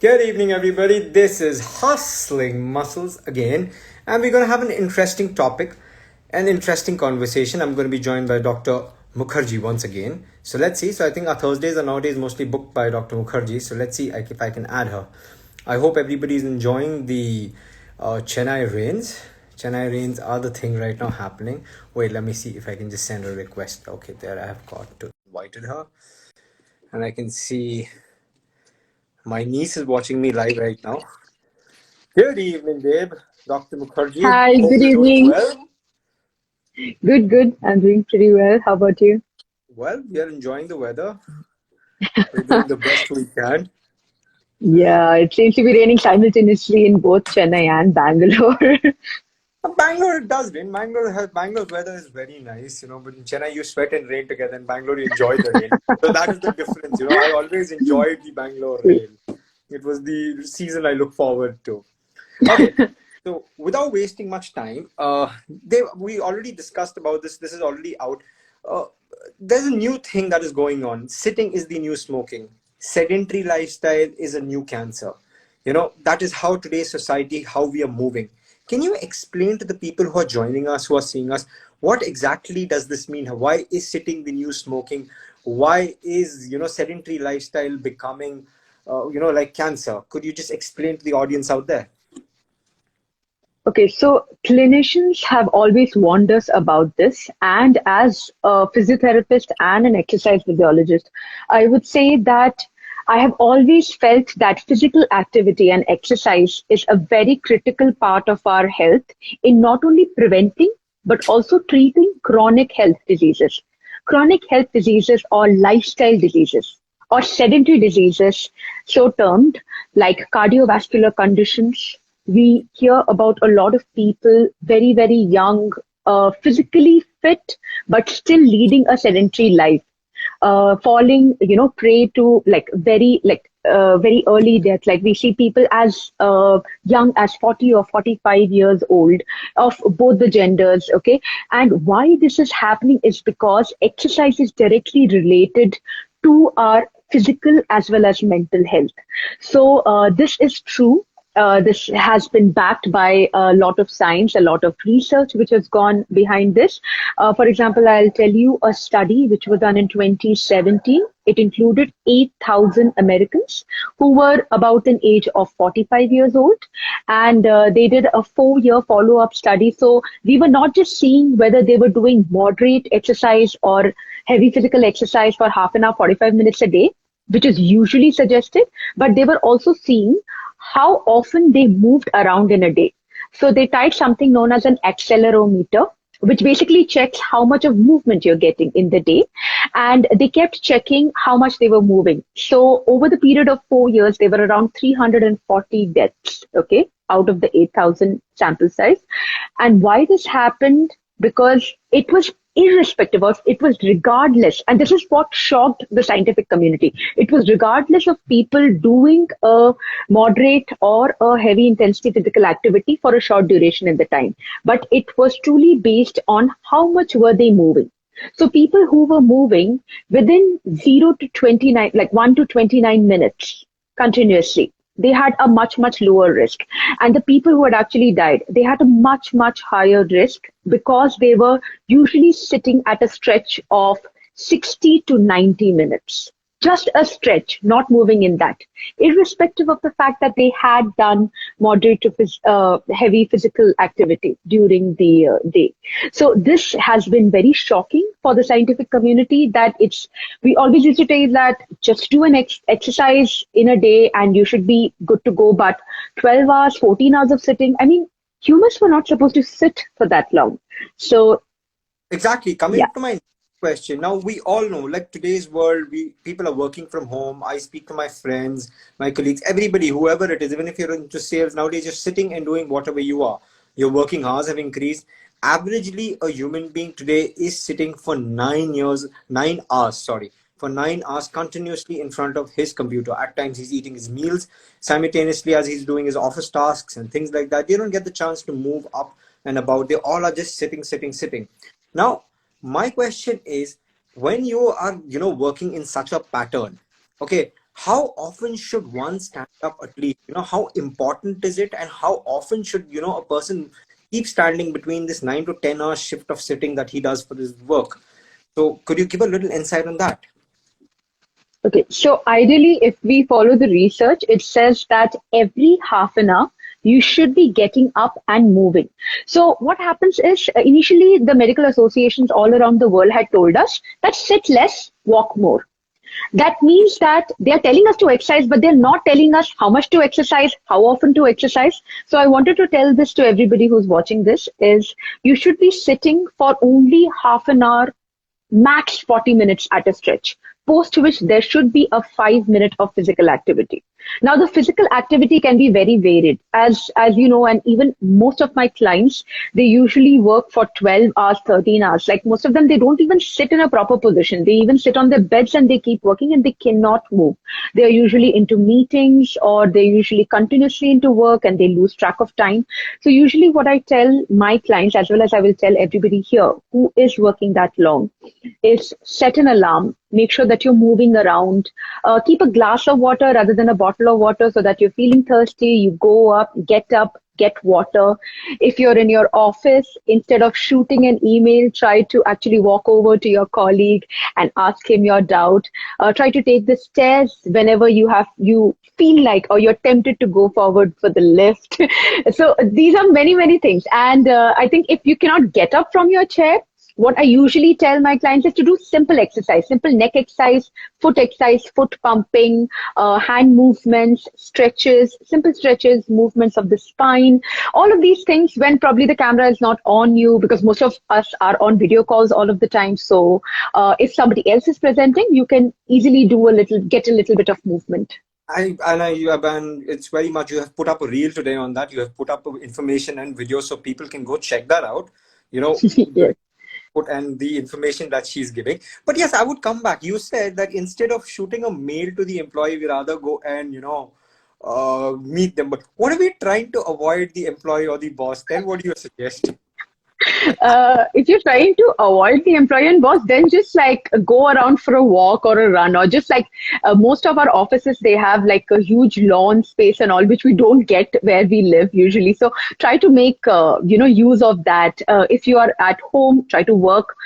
Good evening, everybody. This is Hustling Muscles again, and we're going to have an interesting topic, an interesting conversation. I'm going to be joined by Dr. Mukherjee once again. So let's see. So I think our Thursdays are nowadays mostly booked by Dr. Mukherjee. So let's see if I can add her. I hope everybody's enjoying the Chennai rains. Chennai rains are the thing right now happening. Wait, let me see if I can just send a request. Okay, there I have got to invited her, and I can see my niece is watching me live right now. Good evening, babe. Dr. Mukherjee. Hi, Hope good you're doing evening. well. Good. I'm doing pretty well. How about you? Well, we are enjoying the weather. We're doing the best we can. Yeah, it seems to be raining simultaneously in both Chennai and Bangalore. Bangalore it does rain. Bangalore's weather is very nice, but in Chennai you sweat and rain together. In Bangalore you enjoy the rain. So that is the difference. I always enjoyed the Bangalore rain. It was the season I look forward to. Okay, so without wasting much time, we already discussed about this. This is already out. Uh, there's a new thing that is going on. Sitting is the new smoking. Sedentary lifestyle is a new cancer. That is how today's society, how we are moving. Can you explain to the people who are joining us, who are seeing us, what exactly does this mean? Why is sitting the new smoking? Why is sedentary lifestyle becoming like cancer? Could you just explain to the audience out there? Okay, so clinicians have always warned us about this, and as a physiotherapist and an exercise physiologist, I would say that I have always felt that physical activity and exercise is a very critical part of our health in not only preventing but also treating chronic health diseases. Chronic health diseases or lifestyle diseases or sedentary diseases, so termed, like cardiovascular conditions. We hear about a lot of people, very, very young, physically fit, but still leading a sedentary life, falling, prey to very early death. Like we see people as young as 40 or 45 years old of both the genders. Okay. And why this is happening is because exercise is directly related to our physical as well as mental health. So this is true. This has been backed by a lot of science, a lot of research which has gone behind this. For example, I'll tell you a study which was done in 2017. It included 8,000 Americans who were about an age of 45 years old, and they did a 4-year follow-up study. So we were not just seeing whether they were doing moderate exercise or heavy physical exercise for half an hour, 45 minutes a day, which is usually suggested, but they were also seeing how often they moved around in a day. So they tied something known as an accelerometer, which basically checks how much of movement you're getting in the day. And they kept checking how much they were moving. So over the period of 4 years, they were around 340 deaths, okay, out of the 8,000 sample size. And why this happened? Because it was irrespective of, it was regardless, and this is what shocked the scientific community. It was regardless of people doing a moderate or a heavy intensity physical activity for a short duration in the time, but it was truly based on how much were they moving. So people who were moving within 0 to 29, like 1 to 29 minutes continuously, they had a much, much lower risk. And the people who had actually died, they had a much, much higher risk because they were usually sitting at a stretch of 60 to 90 minutes. Just a stretch, not moving in that, irrespective of the fact that they had done moderate to heavy physical activity during the day. So this has been very shocking for the scientific community that we always used to say that just do an exercise in a day and you should be good to go. But 12 hours, 14 hours of sitting, I mean, humans were not supposed to sit for that long. So, Exactly. yeah. Coming to my question, now we all know, like today's world, we people are working from home. I speak to my friends, my colleagues, everybody, whoever it is, even if you're into sales nowadays, you're sitting and doing whatever you are. Your working hours have increased. Averagely, a human being today is sitting for 9 hours, sorry, for 9 hours continuously in front of his computer. At times, he's eating his meals simultaneously as he's doing his office tasks and things like that. They don't get the chance to move up and about. They all are just sitting, sitting, sitting. Now, my question is, when you are, working in such a pattern, okay, how often should one stand up at least? How important is it, and how often should, a person keep standing between this 9 to 10 hours shift of sitting that he does for his work? So could you give a little insight on that? Okay, so ideally, if we follow the research, it says that every half an hour, you should be getting up and moving. So what happens is initially the medical associations all around the world had told us that sit less, walk more. That means that they are telling us to exercise, but they're not telling us how much to exercise, how often to exercise. So I wanted to tell this to everybody who's watching this is you should be sitting for only half an hour, max 40 minutes at a stretch, post which there should be a 5 minute of physical activity. Now, the physical activity can be very varied. As you know, and even most of my clients, they usually work for 12 hours, 13 hours. Like most of them, they don't even sit in a proper position. They even sit on their beds and they keep working and they cannot move. They are usually into meetings or they're usually continuously into work and they lose track of time. So usually what I tell my clients, as well as I will tell everybody here who is working that long, is set an alarm, make sure that you're moving around, keep a glass of water rather than a bottle of water so that you're feeling thirsty, you go up, get water. If you're in your office, instead of shooting an email, try to actually walk over to your colleague and ask him your doubt. Try to take the stairs whenever you feel like or you're tempted to go forward for the lift. So these are many, many things. And I think if you cannot get up from your chair, what I usually tell my clients is to do simple exercise, simple neck exercise, foot pumping, hand movements, stretches, simple stretches, movements of the spine, all of these things when probably the camera is not on you because most of us are on video calls all of the time. So if somebody else is presenting, you can easily get a little bit of movement. And it's very much, you have put up a reel today on that. You have put up information and video so people can go check that out. Yes. And the information that she's giving. But yes, I would come back. You said that instead of shooting a mail to the employee, we rather go and, meet them. But what are we trying to avoid the employee or the boss? Then what do you suggest? If you're trying to avoid the employee and boss, then just like go around for a walk or a run, or just like most of our offices, they have like a huge lawn space and all, which we don't get where we live usually. So try to make, use of that. If you are at home, try to work,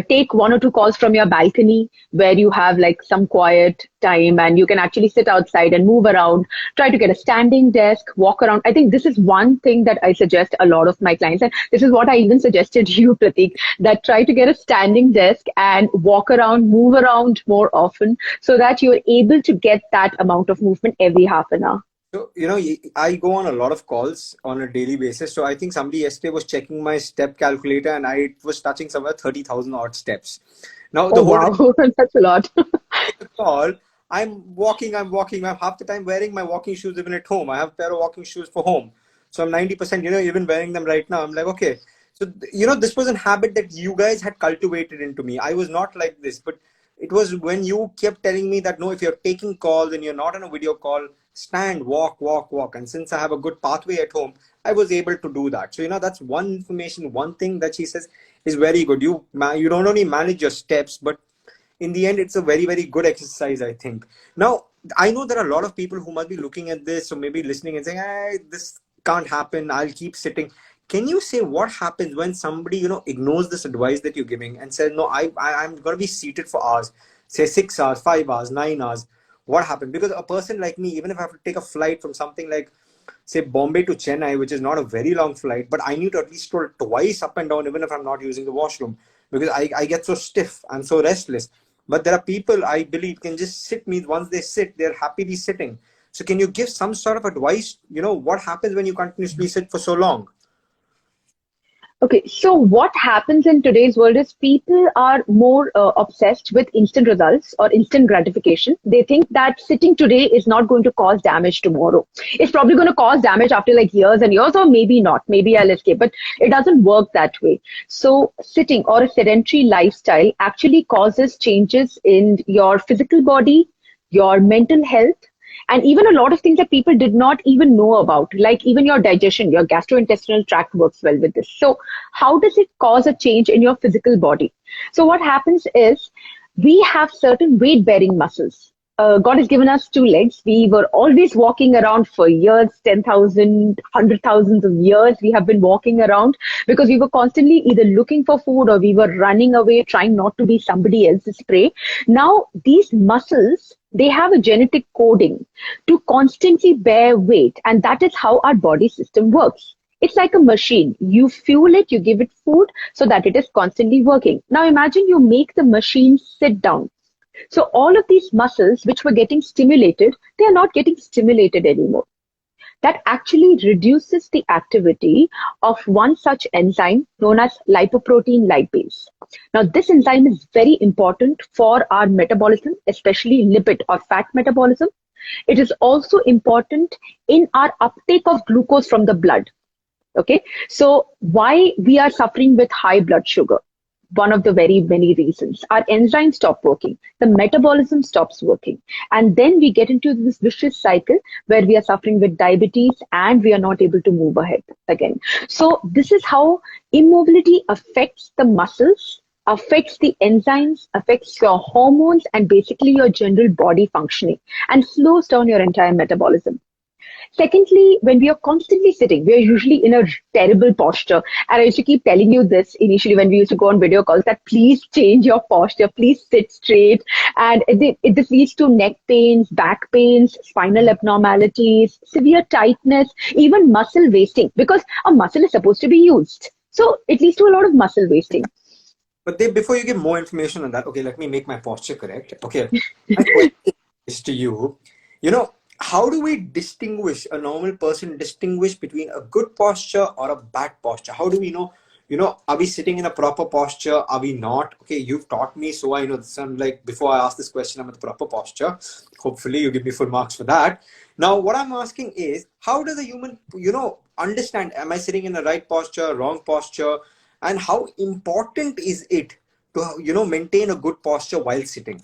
take one or two calls from your balcony where you have like some quiet time and you can actually sit outside and move around. Try to get a standing desk, walk around. I think this is one thing that I suggest a lot of my clients. And this is what I even suggested you, Pratik, that try to get a standing desk and walk around, move around more often so that you're able to get that amount of movement every half an hour. So, I go on a lot of calls on a daily basis. So I think somebody yesterday was checking my step calculator and I was touching somewhere 30,000 odd steps. Now, oh, wow, that's a lot. call, I'm walking. I'm half the time wearing my walking shoes even at home. I have a pair of walking shoes for home. So I'm 90%, even wearing them right now. I'm like, okay. So, this was a habit that you guys had cultivated into me. I was not like this, but it was when you kept telling me that, no, if you're taking calls and you're not on a video call, stand, walk, walk, walk. And since I have a good pathway at home, I was able to do that. So, that's one information, one thing that she says is very good. You don't only manage your steps, but in the end, it's a very, very good exercise, I think. Now, I know there are a lot of people who must be looking at this or maybe listening and saying, hey, this can't happen. I'll keep sitting. Can you say what happens when somebody, ignores this advice that you're giving and says, no, I'm going to be seated for hours, say 6 hours, 5 hours, 9 hours. What happens? Because a person like me, even if I have to take a flight from something like, say, Bombay to Chennai, which is not a very long flight, but I need to at least stroll twice up and down, even if I'm not using the washroom, because I get so stiff. I'm so restless. But there are people, I believe, can just sit me. Once they sit, they're happily sitting. So can you give some sort of advice? What happens when you continuously sit for so long? Okay, so what happens in today's world is people are more obsessed with instant results or instant gratification. They think that sitting today is not going to cause damage tomorrow. It's probably going to cause damage after like years and years, or maybe not. Maybe I'll escape, but it doesn't work that way. So sitting or a sedentary lifestyle actually causes changes in your physical body, your mental health, and even a lot of things that people did not even know about, like even your digestion, your gastrointestinal tract works well with this. So how does it cause a change in your physical body? So what happens is we have certain weight bearing muscles. God has given us two legs. We were always walking around for years, 10,000, 100,000 of years. We have been walking around because we were constantly either looking for food or we were running away, trying not to be somebody else's prey. Now, these muscles, they have a genetic coding to constantly bear weight. And that is how our body system works. It's like a machine. You fuel it, you give it food so that it is constantly working. Now imagine you make the machine sit down. So all of these muscles which were getting stimulated, they are not getting stimulated anymore. That actually reduces the activity of one such enzyme known as lipoprotein lipase. Now, this enzyme is very important for our metabolism, especially lipid or fat metabolism. It is also important in our uptake of glucose from the blood. Okay, so why we are suffering with high blood sugar? One of the very many reasons. Our enzymes stop working, the metabolism stops working, and then we get into this vicious cycle where we are suffering with diabetes and we are not able to move ahead again. So this is how immobility affects the muscles, affects the enzymes, affects your hormones, and basically your general body functioning, and slows down your entire metabolism. Secondly, when we are constantly sitting, we are usually in a terrible posture. And I used to keep telling you this initially when we used to go on video calls that please change your posture, please sit straight. And this leads to neck pains, back pains, spinal abnormalities, severe tightness, even muscle wasting, because a muscle is supposed to be used. So it leads to a lot of muscle wasting. But before you give more information on that, okay, let me make my posture correct. Okay, my question is to you. How do we distinguish, a normal person distinguish between a good posture or a bad posture? How do we know, are we sitting in a proper posture? Are we not? Okay, you've taught me, so I know this. I'm like, before I ask this question, I'm in the proper posture. Hopefully you give me full marks for that. Now, what I'm asking is, how does a human, understand, am I sitting in the right posture, wrong posture? And how important is it to, maintain a good posture while sitting?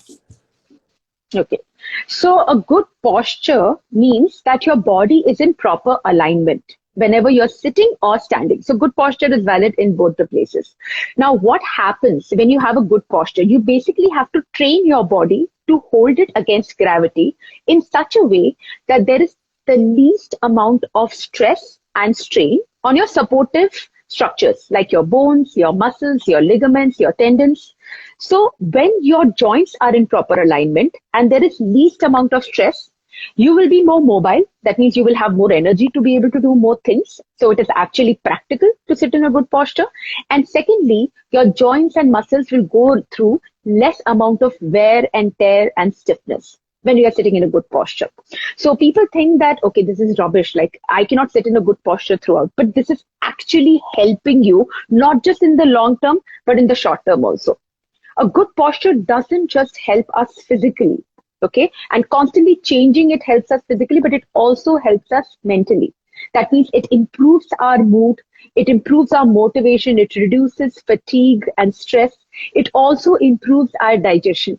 Okay. So a good posture means that your body is in proper alignment whenever you're sitting or standing. So good posture is valid in both the places. Now, what happens when you have a good posture? You basically have to train your body to hold it against gravity in such a way that there is the least amount of stress and strain on your supportive structures like your bones, your muscles, your ligaments, your tendons. So when your joints are in proper alignment and there is least amount of stress, you will be more mobile. That means you will have more energy to be able to do more things. So it is actually practical to sit in a good posture. And secondly, your joints and muscles will go through less amount of wear and tear and stiffness when you are sitting in a good posture. So people think that, okay, this is rubbish. Like I cannot sit in a good posture throughout, but this is actually helping you, not just in the long term, but in the short term also. A good posture doesn't just help us physically, okay? And constantly changing it helps us physically, but it also helps us mentally. That means it improves our mood, it improves our motivation, it reduces fatigue and stress. It also improves our digestion.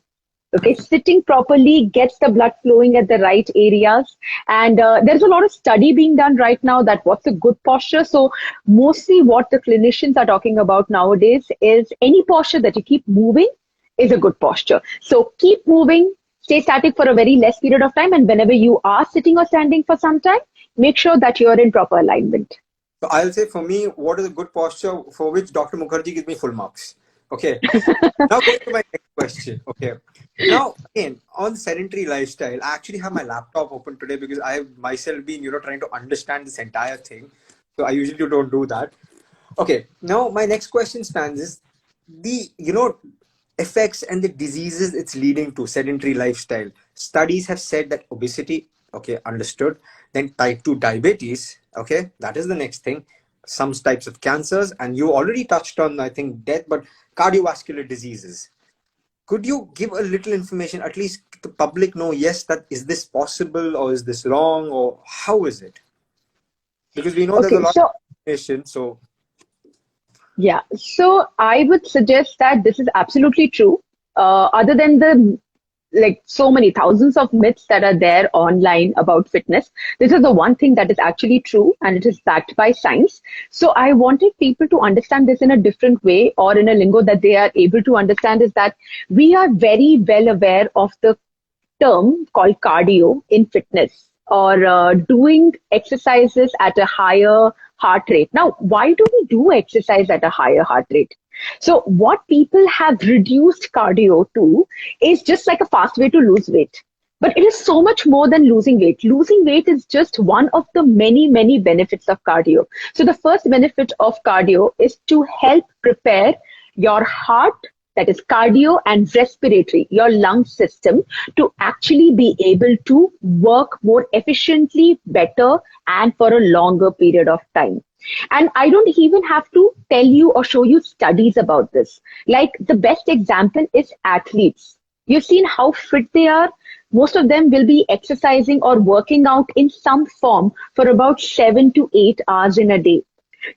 Okay, sitting properly gets the blood flowing at the right areas. And there's a lot of study being done right now that what's a good posture. So mostly what the clinicians are talking about nowadays is any posture that you keep moving is a good posture. So keep moving, stay static for a very less period of time. And whenever you are sitting or standing for some time, make sure that you're in proper alignment. So I'll say for me, what is a good posture for which Dr. Mukherjee gives me full marks. Okay. Now going to my next question. Okay. Now, again, on sedentary lifestyle, I actually have my laptop open today because I have myself been, trying to understand this entire thing. So I usually don't do that. Okay. Now, my next question stands is the, effects and the diseases it's leading to sedentary lifestyle. Studies have said that obesity, okay, understood. Then type 2 diabetes, okay, that is the next thing. Some types of cancers, and you already touched on, I think, death, but cardiovascular diseases. Could you give a little information, at least the public know, yes, that is this possible or is this wrong or how is it? Because we know there's a lot of information, so. Yeah, so I would suggest that this is absolutely true. Other than the so many thousands of myths that are there online about fitness, this is the one thing that is actually true and it is backed by science. So I wanted people to understand this in a different way or in a lingo that they are able to understand, is that we are very well aware of the term called cardio in fitness, or doing exercises at a higher heart rate. Now, why do we do exercise at a higher heart rate? So what people have reduced cardio to is just like a fast way to lose weight. But it is so much more than losing weight. Losing weight is just one of the many, many benefits of cardio. So the first benefit of cardio is to help prepare your heart, that is cardio, and respiratory, your lung system, to actually be able to work more efficiently, better, and for a longer period of time. And I don't even have to tell you or show you studies about this. Like the best example is athletes. You've seen how fit they are. Most of them will be exercising or working out in some form for about 7 to 8 hours in a day.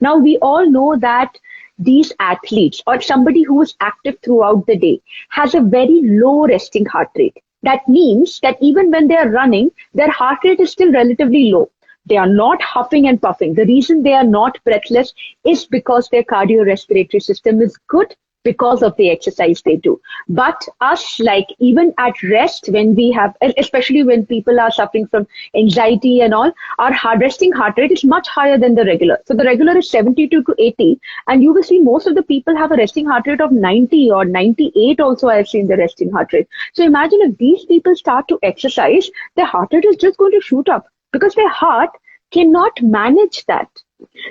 Now, we all know that these athletes or somebody who is active throughout the day has a very low resting heart rate. That means that even when they are running, their heart rate is still relatively low. They are not huffing and puffing. The reason they are not breathless is because their cardiorespiratory system is good because of the exercise they do. But us, like even at rest, when we have, especially when people are suffering from anxiety and all, our resting heart rate is much higher than the regular. So the regular is 72 to 80, and you will see most of the people have a resting heart rate of 90 or 98 also. I have seen the resting heart rate. So imagine if these people start to exercise, their heart rate is just going to shoot up because their heart cannot manage that.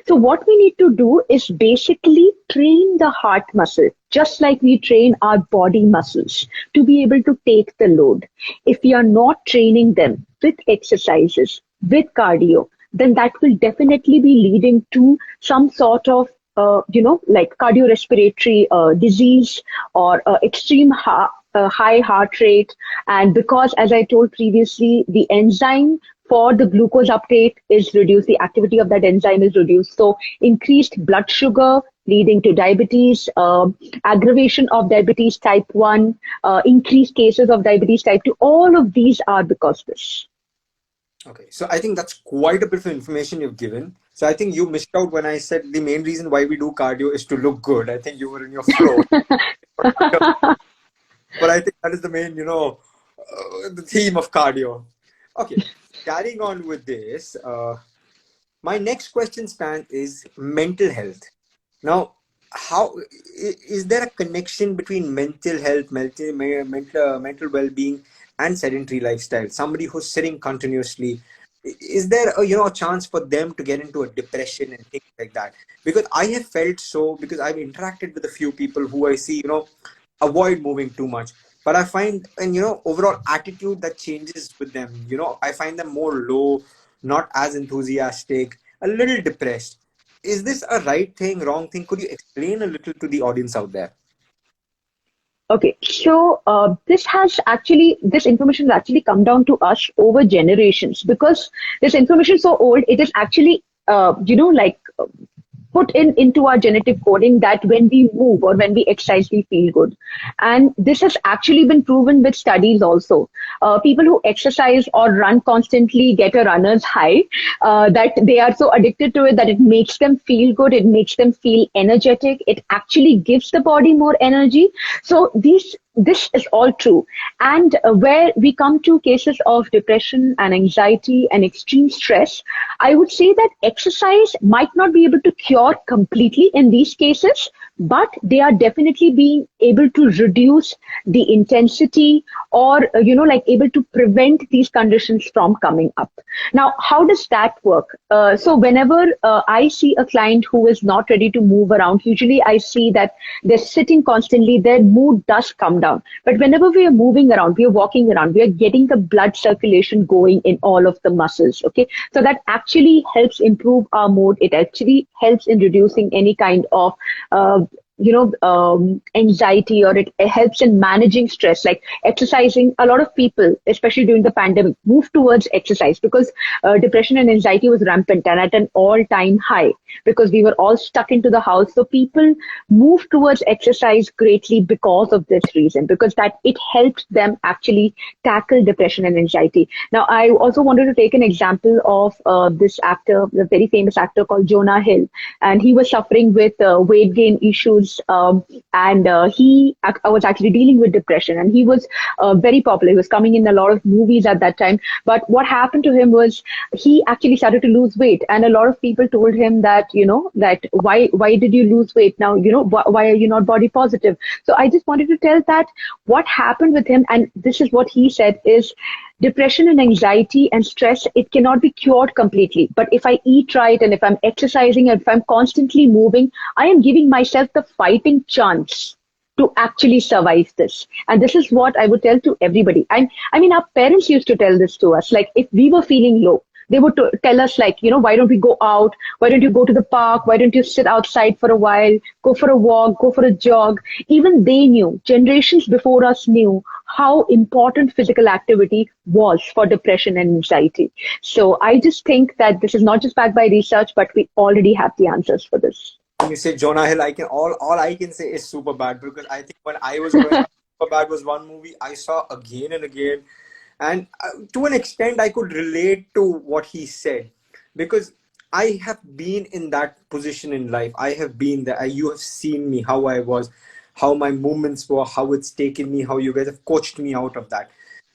So what we need to do is basically train the heart muscle, just like we train our body muscles to be able to take the load. If we are not training them with exercises, with cardio, then that will definitely be leading to some sort of like cardiorespiratory disease or extreme high heart rate. And because, as I told previously, the enzyme for the glucose uptake is reduced, the activity of that enzyme is reduced. So increased blood sugar leading to diabetes, aggravation of diabetes type 1, increased cases of diabetes type 2, all of these are because of this. Okay, so I think that's quite a bit of information you've given. So I think you missed out when I said the main reason why we do cardio is to look good. I think you were in your flow. But I think that is the main, the theme of cardio. Okay, carrying on with this, my next question, Stan, is mental health. Now, how is there a connection between mental health, mental well-being, and sedentary lifestyle? Somebody who's sitting continuously, is there a chance for them to get into a depression and things like that? Because I have felt so, because I've interacted with a few people who I see, avoid moving too much. But I find, and overall attitude that changes with them. I find them more low, not as enthusiastic, a little depressed. Is this a right thing, wrong thing? Could you explain a little to the audience out there? Okay, so this information has actually come down to us over generations, because this information is so old. It is actually, put into our genetic coding that when we move or when we exercise, we feel good. And this has actually been proven with studies also. People who exercise or run constantly get a runner's high, that they are so addicted to it that it makes them feel good. It makes them feel energetic. It actually gives the body more energy. So this is all true. And where we come to cases of depression and anxiety and extreme stress, I would say that exercise might not be able to cure completely in these cases, but they are definitely being able to reduce the intensity or, able to prevent these conditions from coming up. Now, how does that work? So whenever I see a client who is not ready to move around, usually I see that they're sitting constantly, their mood does come down. But whenever we are moving around, we are walking around, we are getting the blood circulation going in all of the muscles. Okay. So that actually helps improve our mood. It actually helps in reducing any kind of, anxiety, or it helps in managing stress. Like exercising, a lot of people, especially during the pandemic, moved towards exercise because depression and anxiety was rampant and at an all-time high because we were all stuck into the house. So people moved towards exercise greatly because of this reason, because that it helped them actually tackle depression and anxiety. Now, I also wanted to take an example of this actor, the very famous actor called Jonah Hill, and he was suffering with weight gain issues news, and I was actually dealing with depression, and he was very popular. He was coming in a lot of movies at that time. But what happened to him was he actually started to lose weight, and a lot of people told him that, that why did you lose weight now? Why are you not body positive? So I just wanted to tell that what happened with him, and this is what he said, is depression and anxiety and stress, it cannot be cured completely. But if I eat right, and if I'm exercising, and if I'm constantly moving, I am giving myself the fighting chance to actually survive this. And this is what I would tell to everybody. I mean, our parents used to tell this to us. Like, if we were feeling low, they would tell us, like, why don't we go out? Why don't you go to the park? Why don't you sit outside for a while? Go for a walk, go for a jog. Even they knew, generations before us knew how important physical activity was for depression and anxiety. So I just think that this is not just backed by research, but we already have the answers for this. When you say Jonah Hill, all I can say is super bad, because I think when I was growing up, super bad was one movie I saw again and again, and to an extent I could relate to what he said, because I have been in that position in life. I have been there. You have seen me, how I was, how my movements were, how it's taken me, how you guys have coached me out of that.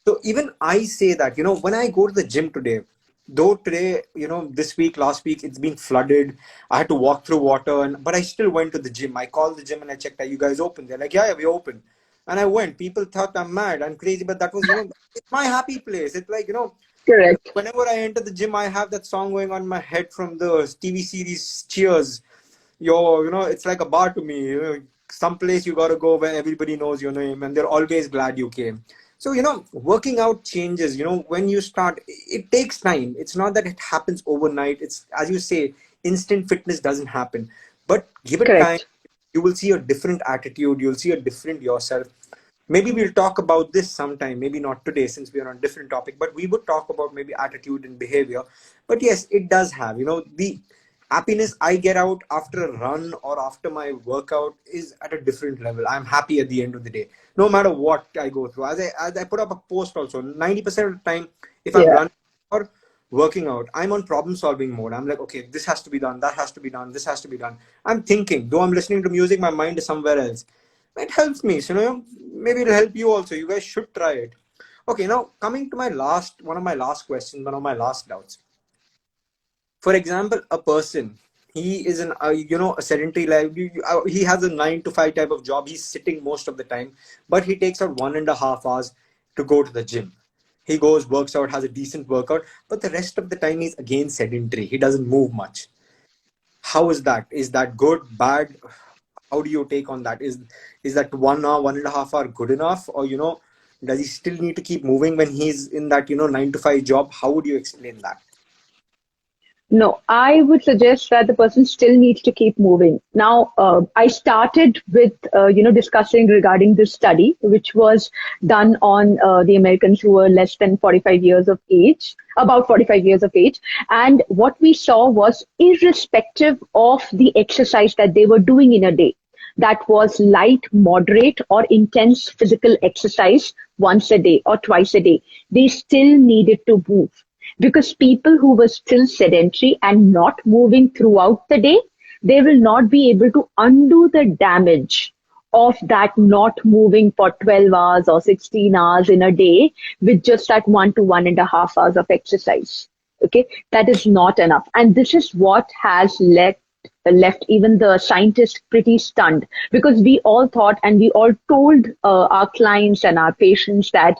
So even I say that, when I go to the gym today, though today, this week, last week, it's been flooded. I had to walk through water, but I still went to the gym. I called the gym and I checked, are you guys open? They're like, yeah, we're open. And I went. People thought I'm mad, I'm crazy, but that was, it's my happy place. It's like, Correct. whenever I enter the gym, I have that song going on in my head from the TV series Cheers. It's like a bar to me. Some place you got to go where everybody knows your name and they're always glad you came. So, working out changes, when you start, it takes time. It's not that it happens overnight. It's, as you say, instant fitness doesn't happen. But give it time, Correct. you will see a different attitude. You'll see a different yourself. Maybe we'll talk about this sometime, maybe not today since we are on a different topic, but we would talk about maybe attitude and behavior. But yes, it does have, the happiness I get out after a run or after my workout is at a different level. I'm happy at the end of the day, no matter what I go through. As I put up a post also, 90% of the time, if I'm Yeah. running or working out, I'm on problem solving mode. I'm like, okay, this has to be done, that has to be done, this has to be done. I'm thinking, though I'm listening to music, my mind is somewhere else. It helps me. So, maybe it'll help you also. You guys should try it. Okay, now coming to one of my last questions, one of my last doubts. For example, a person, he is a sedentary life. He has a 9 to 5 type of job. He's sitting most of the time, but he takes out 1.5 hours to go to the gym. He goes, works out, has a decent workout, but the rest of the time he's again sedentary. He doesn't move much. How is that? Is that good, bad? How do you take on that? Is that 1 hour, 1.5 hour good enough? Or, does he still need to keep moving when he's in that, 9 to 5 job? How would you explain that? No, I would suggest that the person still needs to keep moving. Now, I started with, discussing regarding this study, which was done on the Americans who were less than 45 years of age, about 45 years of age. And what we saw was, irrespective of the exercise that they were doing in a day, that was light, moderate, or intense physical exercise once a day or twice a day, they still needed to move, because people who were still sedentary and not moving throughout the day, they will not be able to undo the damage of that not moving for 12 hours or 16 hours in a day with just that 1 to 1.5 hours of exercise. Okay, that is not enough. And this is what has left even the scientists pretty stunned, because we all thought and we all told our clients and our patients that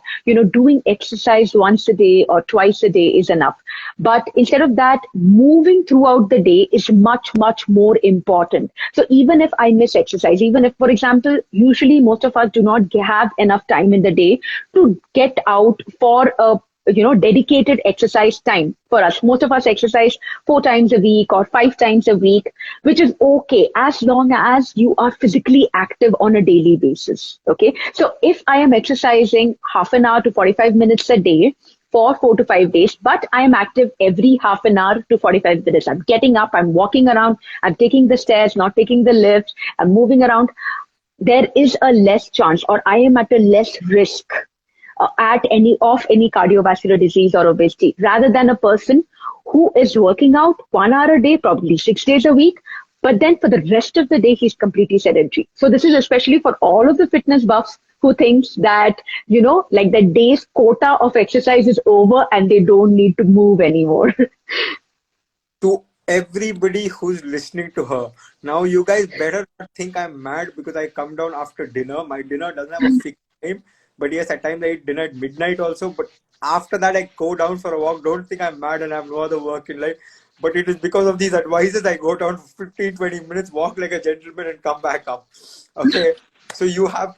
doing exercise once a day or twice a day is enough. But instead of that, moving throughout the day is much more important. So even if I miss exercise, even if, for example, usually most of us do not have enough time in the day to get out for a dedicated exercise time. For us, most of us exercise 4 times a week or 5 times a week, which is okay as long as you are physically active on a daily basis. Okay, so if I am exercising half an hour to 45 minutes a day for 4 to 5 days, but I am active every half an hour to 45 minutes, I'm getting up, I'm walking around, I'm taking the stairs, not taking the lift, I'm moving around, there is a less chance, or I am at a less risk at any cardiovascular disease or obesity, rather than a person who is working out 1 hour a day, probably 6 days a week, but then for the rest of the day, he's completely sedentary. So this is especially for all of the fitness buffs who thinks that, like the day's quota of exercise is over and they don't need to move anymore. To everybody who's listening to her, now you guys better not think I'm mad because I come down after dinner. My dinner doesn't have a fixed time, but yes, at times I eat dinner at midnight also. But after that, I go down for a walk. Don't think I'm mad and I have no other work in life. But it is because of these advices I go down for 15, 20 minutes, walk like a gentleman, and come back up. Okay. So you have,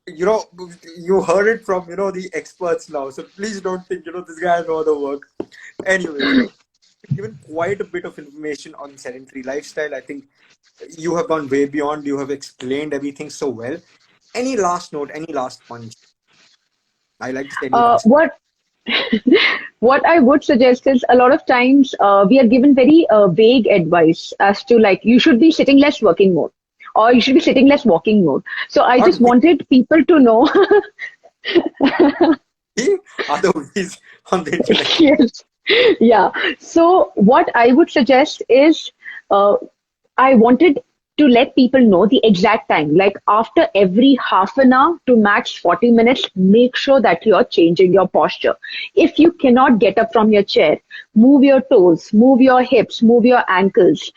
you heard it from, the experts now. So please don't think, this guy has no other work. Anyways, given quite a bit of information on sedentary lifestyle. I think you have gone way beyond. You have explained everything so well. Any last note, any last punch? I like to say any last. What what I would suggest is a lot of times we are given very vague advice as to like you should be sitting less working mode or you should be sitting less walking mode. So I Not just wanted people to know. me, otherwise on the internet. Yes. Yeah. So what I would suggest is uh, I wanted to let people know the exact time. Like after every half an hour to max 40 minutes, make sure that you're changing your posture. If you cannot get up from your chair, move your toes, move your hips, move your ankles.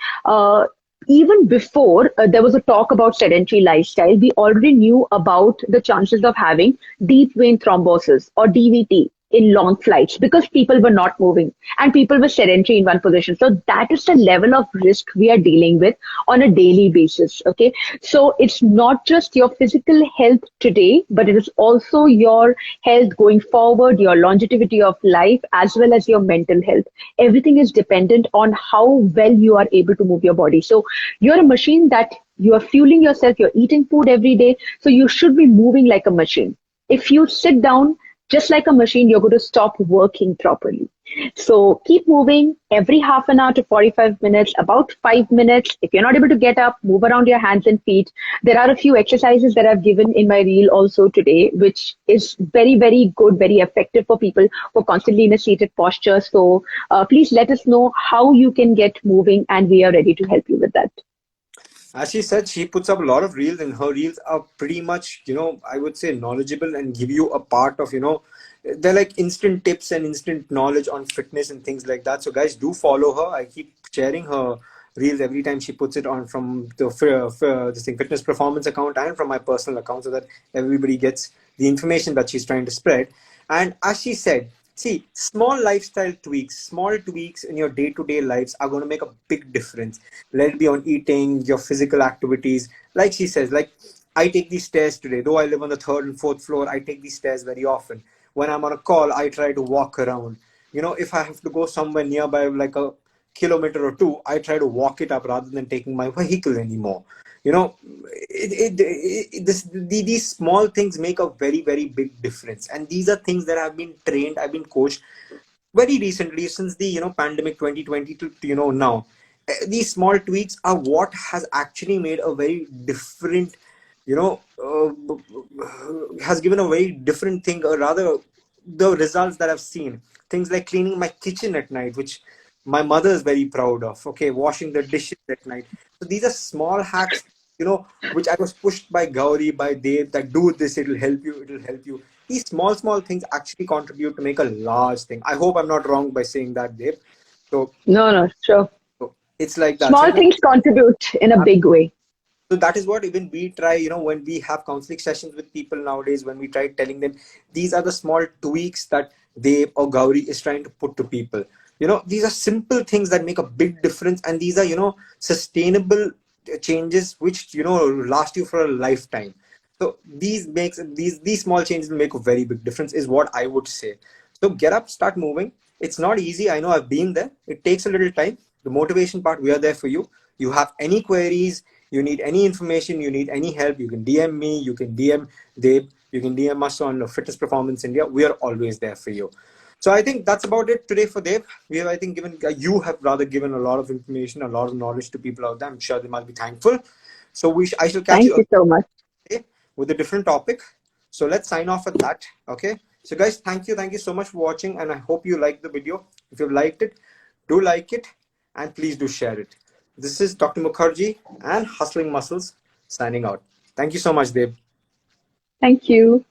Even before there was a talk about sedentary lifestyle, we already knew about the chances of having deep vein thrombosis or DVT in long flights because people were not moving and people were sedentary in one position. So that is the level of risk we are dealing with on a daily basis. Okay. So it's not just your physical health today, but it is also your health going forward, your longevity of life, as well as your mental health. Everything is dependent on how well you are able to move your body. So you're a machine that you are fueling yourself, you're eating food every day. So you should be moving like a machine. If you sit down just like a machine, you're going to stop working properly. So keep moving every half an hour to 45 minutes, about 5 minutes. If you're not able to get up, move around your hands and feet. There are a few exercises that I've given in my reel also today, which is very, very good, very effective for people who are constantly in a seated posture. So please let us know how you can get moving and we are ready to help you with that. As she said, she puts up a lot of reels, and her reels are pretty much, I would say knowledgeable and give you a part of, they're like instant tips and instant knowledge on fitness and things like that. So guys, do follow her. I keep sharing her reels every time she puts it on from this thing, fitness performance account and from my personal account so that everybody gets the information that she's trying to spread. And as she said, see, small lifestyle tweaks, small tweaks in your day-to-day lives are going to make a big difference. Let it be on eating, your physical activities. Like she says, like I take these stairs today. Though I live on the third and fourth floor, I take these stairs very often. When I'm on a call, I try to walk around. If I have to go somewhere nearby, like a kilometer or two, I try to walk it up rather than taking my vehicle anymore. These small things make a very, very big difference. And these are things that I've been trained, I've been coached very recently since the pandemic 2020 to now. These small tweaks are what has actually made a very different you know has given a very different thing, or rather the results that I've seen. Things like cleaning my kitchen at night, which my mother is very proud of. Okay, washing the dishes at night. So these are small hacks, which I was pushed by Gauri, by Dave, that do this, it'll help you, it'll help you. These small, small things actually contribute to make a large thing. I hope I'm not wrong by saying that, Dave. So, No, no, sure. so it's like that. Small things contribute in a big way. So that is what even we try, when we have counseling sessions with people nowadays, when we try telling them these are the small tweaks that Dave or Gauri is trying to put to people. These are simple things that make a big difference, and these are, sustainable changes which, last you for a lifetime. So these small changes will make a very big difference, is what I would say. So get up, start moving. It's not easy. I know, I've been there. It takes a little time. The motivation part, we are there for you. You have any queries, you need any information, you need any help, you can DM me, you can DM Dave, you can DM us on Fitness Performance India. We are always there for you. So I think that's about it today for Dave. We have, I think, you have rather given a lot of information, a lot of knowledge to people out there. I'm sure they must be thankful. So I shall catch Thank you so much. today with a different topic. So let's sign off at that. Okay. So guys, thank you so much for watching, and I hope you liked the video. If you liked it, do like it, and please do share it. This is Dr. Mukherjee and Hustling Muscles signing out. Thank you so much, Deb. Thank you.